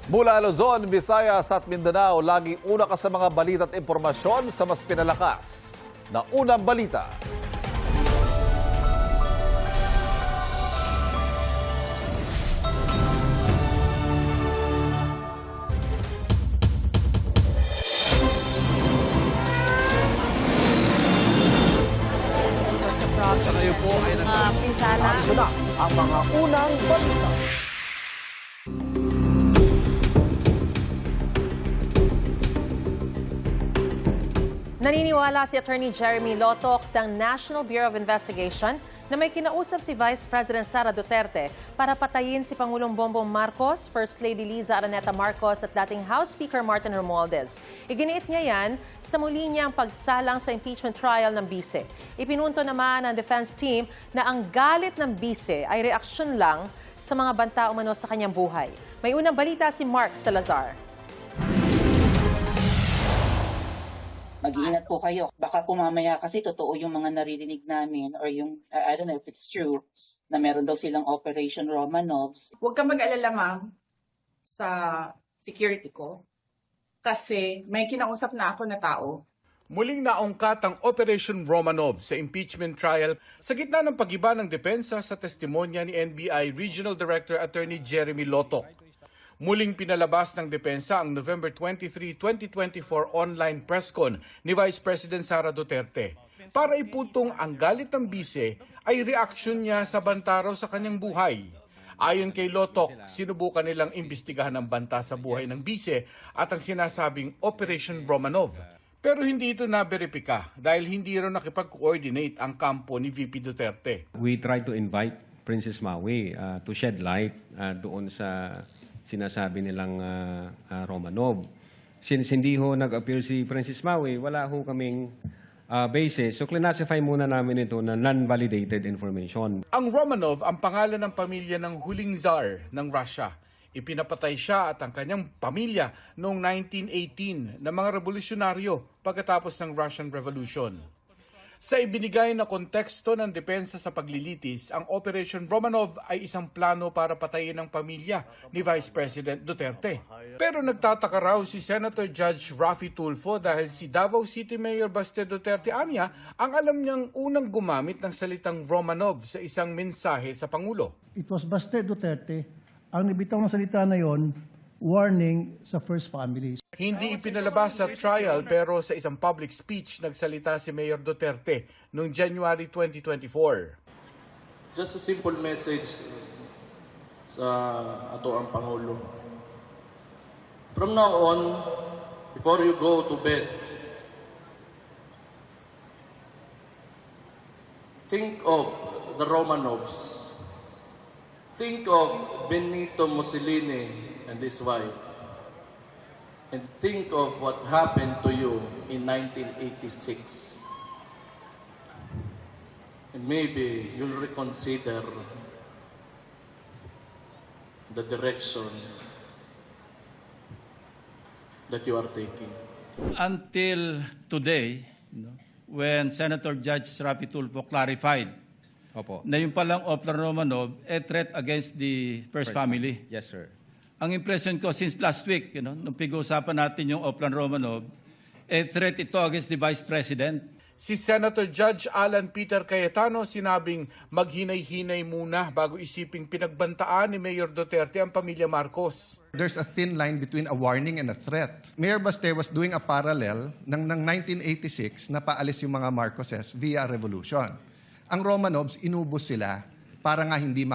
Mula Luzon, Visayas at Mindanao, laging una ka sa mga balita at impormasyon sa mas pinalakas na Unang Balita. Sa ngayon po ay Pinsala. na ang mga unang balita. Naniniwala si Attorney Jeremy Lotoc ng National Bureau of Investigation na may kinausap si Vice President Sara Duterte para patayin si Pangulong Bongbong Marcos, First Lady Liza Araneta Marcos at dating House Speaker Martin Romualdez. Iginiit niya yan sa muli niyang pagsalang sa impeachment trial ng bise. Ipinunto naman ng defense team na ang galit ng bise ay reaksyon lang sa mga banta umano sa kanyang buhay. May unang balita si Mark Salazar. Mag-iingat po kayo. Baka po mamaya kasi totoo yung mga naririnig namin or yung, I don't know if it's true, na meron daw silang Operation Romanovs. Huwag kang mag-alala, ma'am, sa security ko kasi may kinausap na ako na tao. Muling naungkat ang Operation Romanov sa impeachment trial sa gitna ng pag-iba ng depensa sa testimonya ni NBI Regional Director Attorney Jeremy Lotoc. Muling pinalabas ng depensa ang November 23, 2024 online press con ni Vice President Sara Duterte para ipuntong ang galit ng bise ay reaksyon niya sa banta raw sa kanyang buhay. Ayon kay Lotoc, sinubukan nilang imbestigahan ang banta sa buhay ng bise at ang sinasabing Operation Romanov. Pero hindi ito naberipika dahil hindi raw nakipag-coordinate ang kampo ni VP Duterte. We try to invite Princess Maui to shed light doon sa sinasabi nilang Romanov. Since hindi ho nag-appear si Princess Maui, wala ho kaming basis. So classify muna namin ito na non-validated information. Ang Romanov ang pangalan ng pamilya ng huling Tsar ng Russia. Ipinapatay siya at ang kanyang pamilya noong 1918 ng mga revolusyonaryo pagkatapos ng Russian Revolution. Sa ibinigay na konteksto ng depensa sa paglilitis, ang Operation Romanov ay isang plano para patayin ang pamilya ni Vice President Duterte. Pero nagtataka raw si Senator Judge Raffy Tulfo dahil si Davao City Mayor Baste Duterte anya ang alam niyang unang gumamit ng salitang Romanov sa isang mensahe sa Pangulo. It was Baste Duterte ang nabitaw ng salita na yon, warning sa first families. Hindi ipinalabas sa trial pero sa isang public speech nagsalita si Mayor Duterte noong January 2024. Just a simple message sa ato ang Pangulo. From now on, before you go to bed, think of the Romanovs. Think of Benito Mussolini and his wife. And think of what happened to you in 1986. And maybe you'll reconsider the direction that you are taking. Until today, when Senator Judge Raffy Tulfo clarified na yung palang Oplan Romanov a threat against the first family. Yes, sir. Ang impression ko since last week, nung pag-uusapan natin yung Oplan Romanov, a threat ito against the Vice President. Si Senator Judge Alan Peter Cayetano sinabing maghinay-hinay muna bago isiping pinagbantaan ni Mayor Duterte ang pamilya Marcos. There's a thin line between a warning and a threat. Mayor Baste was doing a parallel ng 1986 na paalis yung mga Marcoses via revolution. Ang Romanovs, inubos sila para nga hindi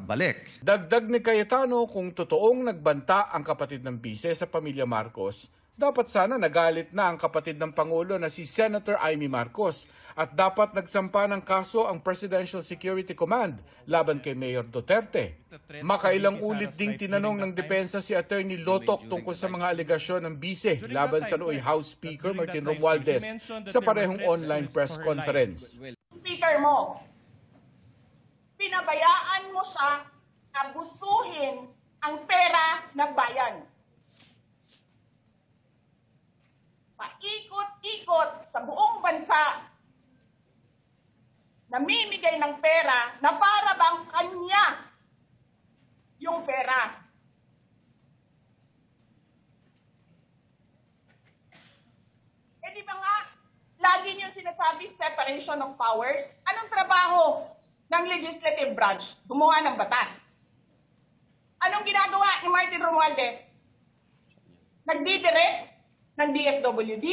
balik. Dagdag ni Cayetano kung totoong nagbanta ang kapatid ng bise sa pamilya Marcos, dapat sana nagalit na ang kapatid ng Pangulo na si Senator Amy Marcos at dapat nagsampa ng kaso ang Presidential Security Command laban kay Mayor Duterte. Makailang ulit ding tinanong ng depensa si Attorney Lotoc tungkol sa mga alegasyon ng bise laban sa nooy House Speaker Martin Romualdez sa parehong online press conference. Speaker mo, pinabayaan mo siya abusuhin ang pera ng bayan. Paikot-ikot sa buong bansa, namimigay ng pera na para bang kanya yung pera. sinasabi separation of powers, anong trabaho ng legislative branch? Gumawa ng batas. Anong ginagawa ni Martin Romualdez? Nagdidirect ng DSWD,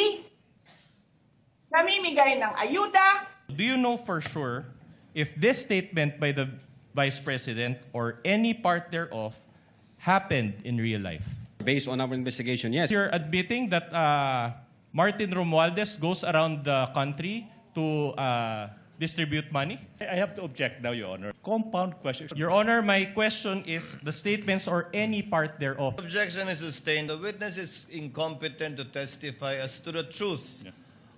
namimigay ng ayuda. Do you know for sure if this statement by the Vice President or any part thereof happened in real life? Based on our investigation, yes. You're admitting that Martin Romualdez goes around the country to distribute money? I have to object now, Your Honor. Compound question. Your Honor, my question is the statements or any part thereof. Objection is sustained. The witness is incompetent to testify as to the truth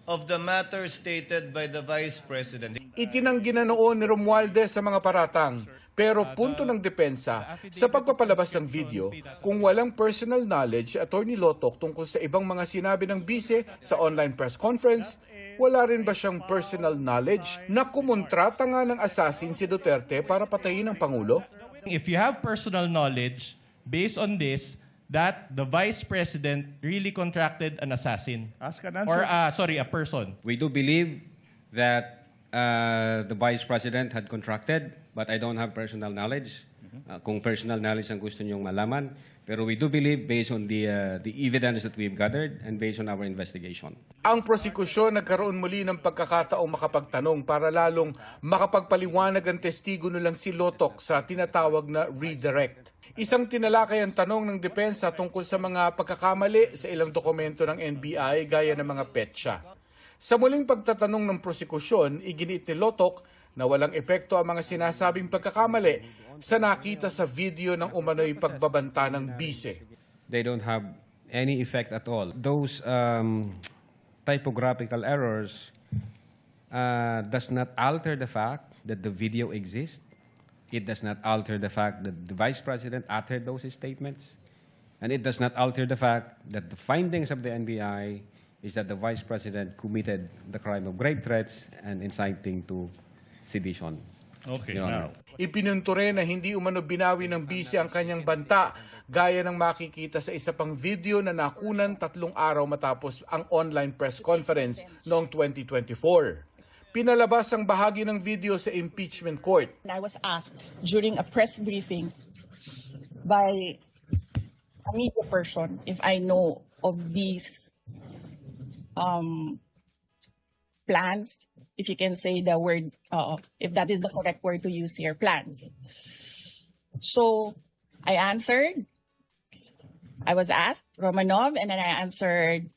of the matter stated by the Vice President. Itinanggi na noon ni Romualdez sa mga paratang. Pero punto ng depensa, sa pagpapalabas ng video, kung walang personal knowledge, Attorney Lotoc tungkol sa ibang mga sinabi ng bise sa online press conference, wala rin ba siyang personal knowledge na kumontrata nga ng assassin si Duterte para patayin ang Pangulo? If you have personal knowledge, based on this, that the Vice President really contracted an assassin. Ask an answer. Or, a person. We do believe that the Vice President had contracted, but I don't have personal knowledge. Kung personal knowledge ang gusto niyong malaman. Pero we do believe based on the evidence that we've gathered and based on our investigation. Ang prosekusyon nagkaroon muli ng pagkakataong makapagtanong para lalong makapagpaliwanag ang testigo nilang si Lotoc sa tinatawag na redirect. Isang tinalakay ang tanong ng depensa tungkol sa mga pagkakamali sa ilang dokumento ng NBI gaya ng mga petsa. Sa muling pagtatanong ng prosekusyon, iginiit ni Lotoc na walang epekto ang mga sinasabing pagkakamali sa nakita sa video ng umano'y pagbabanta ng bise. They don't have any effect at all. Those typographical errors does not alter the fact that the video exists. It does not alter the fact that the Vice President uttered those statements. And it does not alter the fact that the findings of the NBI is that the Vice President committed the crime of grave threats and inciting to sedition. Okay, Your Honor. now. Ipinunto rin na hindi umano binawi ng bise ang kanyang banta, gaya ng makikita sa isa pang video na nakunan 3 araw matapos ang online press conference noong 2024. Pinalabas ang bahagi ng video sa impeachment court. I was asked during a press briefing by a media person if I know of these plans, if you can say the word, if that is the correct word to use here, plans. So I answered. I was asked Romanov, and then I answered.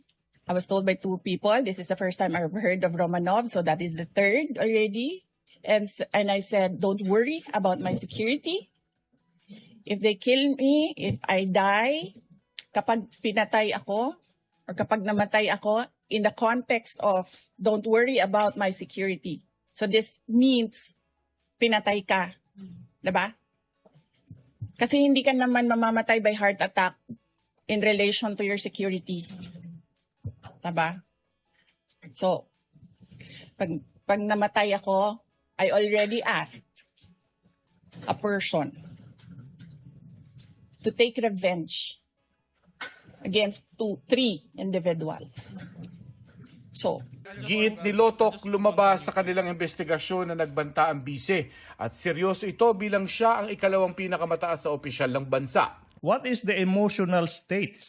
I was told by 2 people, this is the first time I've heard of Romanov, so that is the 3rd already. And I said, don't worry about my security. If they kill me, if I die, kapag pinatay ako, or kapag namatay ako, in the context of, don't worry about my security. So this means, pinatay ka. Diba? Kasi hindi ka naman mamamatay by heart attack in relation to your security. Diba? So, pag namatay ako, I already asked a person to take revenge against 3 individuals. So, Giit ni Lotoc lumabas sa kanilang investigasyon na nagbanta ang bise at seryoso ito bilang siya ang ikalawang pinakamataas na opisyal ng bansa. What is the emotional state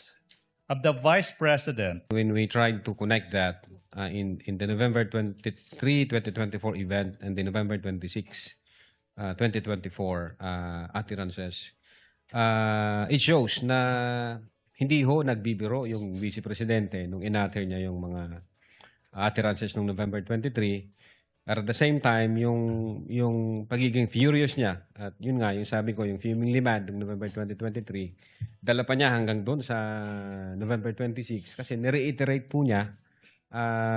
of the Vice President? When we tried to connect that in the November 23, 2024 event and the November 26, 2024 utterances, it shows na hindi ho nagbibiro yung Vice Presidente nung inatter niya yung mga utterances nung November 23. At the same time, yung pagiging furious niya, at yun nga, yung sabi ko, yung fumingly mad noong November 2023, dala pa niya hanggang doon sa November 26 kasi nireiterate po niya,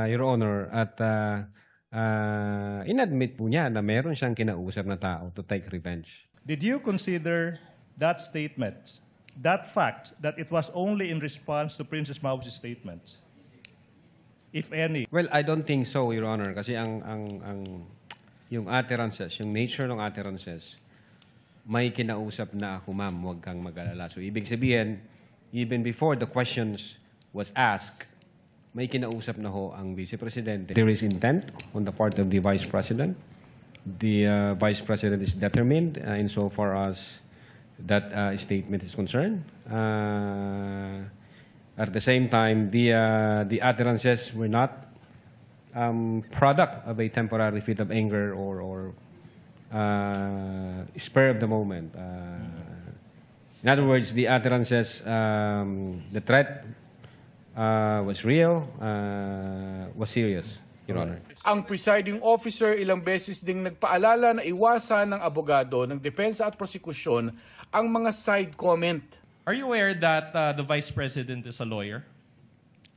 Your Honor, at inadmit po niya na meron siyang kinausap na tao to take revenge. Did you consider that statement, that fact, that it was only in response to Princess Mau's statements? If any. Well, I don't think so, Your Honor, kasi yung utterances, yung nature ng utterances, may kinausap na ako, ma'am, huwag kang mag-alala. So, ibig sabihin, even before the questions was asked, may kinausap na ho ang Vice Presidente. There is intent on the part of the Vice President. The Vice President is determined insofar as that statement is concerned. At the same time, the utterances were not product of a temporary fit of anger or spur of the moment. In other words, the utterances, the threat was real, was serious, Your Honor. Ang presiding officer ilang beses ding nagpaalala na iwasan ng abogado ng depensa at prosekusyon ang mga side comment. Are you aware that the Vice President is a lawyer?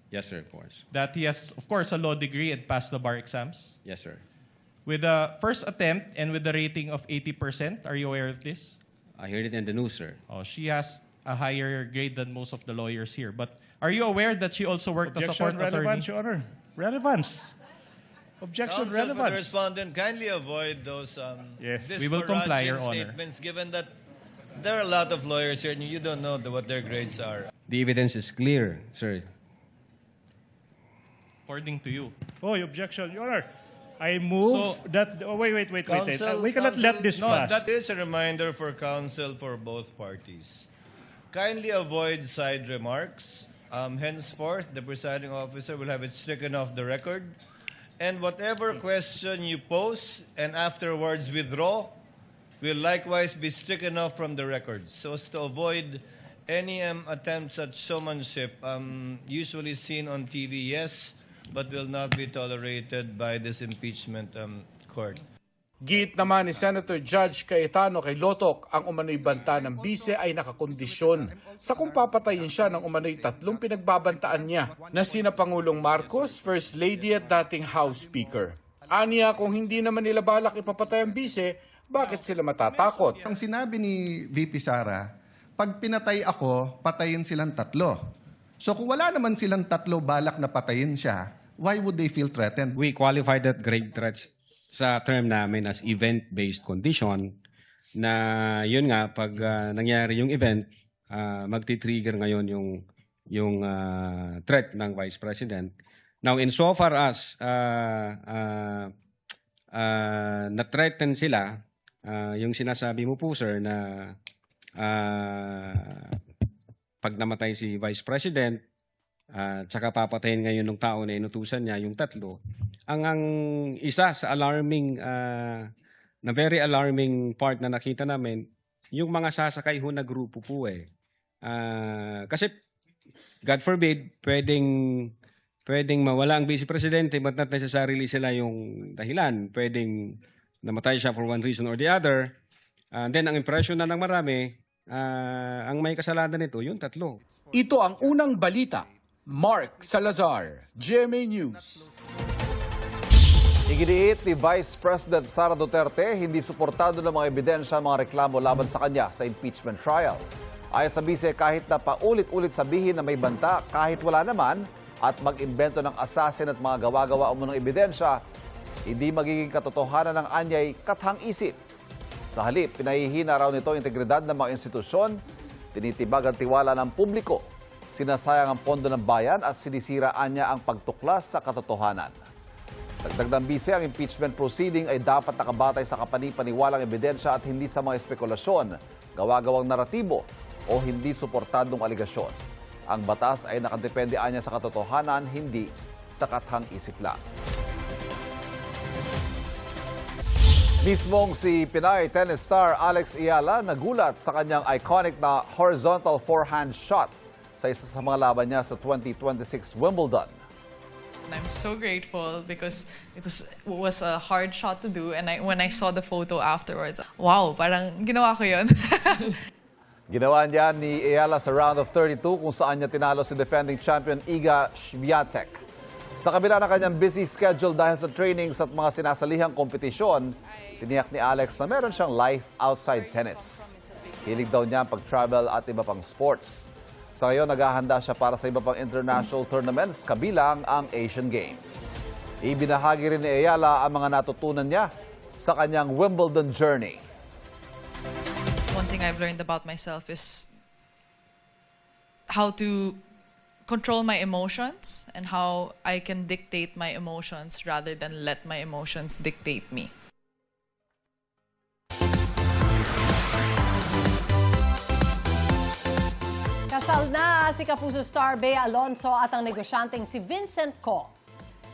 Yes, sir, of course. That he has, of course, a law degree and passed the bar exams? Yes, sir. With the first attempt and with the rating of 80%, are you aware of this? I heard it in the news, sir. Oh, she has a higher grade than most of the lawyers here. But are you aware that she also worked as a court Objection, attorney? relevance, Your Honor. Relevance. Objection, Counsel for the relevance. respondent, kindly avoid those Yes. We will comply, Your disparaging Honor. statements, given that there are a lot of lawyers here and you don't know what their grades are. The evidence is clear, sir. According to you. Oh, objection, Your Honor. I move that. Oh, wait. Counsel, We cannot let this no, pass. that is a reminder for counsel for both parties. Kindly avoid side remarks. Henceforth, the presiding officer will have it stricken off the record. And whatever question you pose and afterwards withdraw will likewise be stricken off from the record, so as to avoid any attempts at showmanship usually seen on TV, yes, but will not be tolerated by this impeachment court. Giit naman ni Senator Judge Cayetano kay Lotoc, ang umano'y banta ng bise ay nakakondisyon sa kung papatayin siya ng umano'y tatlong pinagbabantaan niya na sina Pangulong Marcos, First Lady at dating House Speaker. Aniya, kung hindi naman nila balak ipapatay ang bise, bakit sila matatakot? Ang sinabi ni VP Sara, pag pinatay ako, patayin silang tatlo. So kung wala naman silang tatlo balak na patayin siya, why would they feel threatened? We qualify that grave threats sa term namin as event-based condition na yun nga, pag nangyari yung event, magti-trigger ngayon yung threat ng Vice President. Now, insofar as na-threaten sila, yung sinasabi mo po, sir, na pag namatay si Vice President, tsaka papatayin ngayon ng tao na inutusan niya, yung tatlo, ang isa sa alarming, na very alarming part na nakita namin, yung mga sasakay ho na grupo po eh. Kasi, God forbid, pwedeng mawala ang Vice Presidente but not necessarily sila yung dahilan. Pwedeng namatay siya for one reason or the other. Then, ang impression na ng marami, ang may kasalanan nito, yung tatlo. Ito ang unang balita. Mark Salazar, GMA News. Iginiit ni Vice President Sara Duterte, hindi suportado ng mga ebidensya ang mga reklamo laban sa kanya sa impeachment trial. Ayon sa bise, kahit na paulit-ulit sabihin na may banta, kahit wala naman, at mag-imbento ng assassin at mga gawa-gawa umunong ebidensya, hindi magiging katotohanan ng anyay kathang isip. Sa halip, pinahihina raw nito ang integridad ng mga institusyon, tinitibag ang tiwala ng publiko, sinasayang ang pondo ng bayan at sinisiraan niya ang pagtuklas sa katotohanan. Dagdag ng bise, ang impeachment proceeding ay dapat nakabatay sa kapani-paniwalang ebidensya at hindi sa mga espekulasyon, gawa-gawang naratibo o hindi suportadong aligasyon. Ang batas ay nakadepende anya sa katotohanan, hindi sa kathang isip lang. Mismong si Pinay tennis star Alex Ayala nagulat sa kanyang iconic na horizontal forehand shot sa isa sa mga laban niya sa 2026 Wimbledon. I'm so grateful because it was a hard shot to do, and when I saw the photo afterwards, wow, parang ginawa ko yun. Ginawa niya ni Ayala sa round of 32 kung saan niya tinalo si defending champion Iga Swiatek. Sa kabila ng kanyang busy schedule dahil sa trainings at mga sinasalihang kompetisyon, tiniyak ni Alex na meron siyang life outside tennis. Hilig daw niya ang pag-travel at iba pang sports. Sa ngayon, naghahanda siya para sa iba pang international tournaments, kabilang ang Asian Games. Ibinahagi rin ni Ayala ang mga natutunan niya sa kanyang Wimbledon journey. One thing I've learned about myself is how to control my emotions and how I can dictate my emotions rather than let my emotions dictate me. Kasal na si Kapuso star Bea Alonzo at ang negosyanteng si Vincent Co.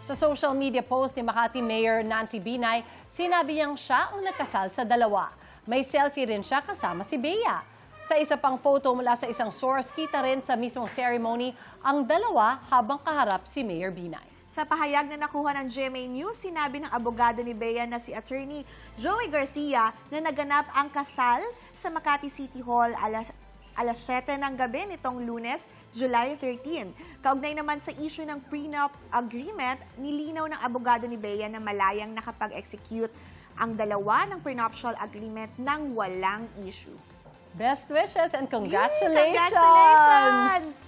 Sa social media post ni Makati Mayor Nancy Binay, sinabi niyang siya ang nagkasal sa dalawa. May selfie rin siya kasama si Bea. Sa isa pang photo mula sa isang source, kita rin sa mismong ceremony ang dalawa habang kaharap si Mayor Binay. Sa pahayag na nakuha ng GMA News, sinabi ng abogado ni Bea na si Attorney Joey Garcia na naganap ang kasal sa Makati City Hall alas 7 ng gabi nitong Lunes, July 13. Kaugnay naman sa issue ng prenup agreement, nilinaw ng abogado ni Bea na malayang nakapag-execute ang dalawa ng prenuptial agreement nang walang issue. Best wishes and congratulations! Congratulations!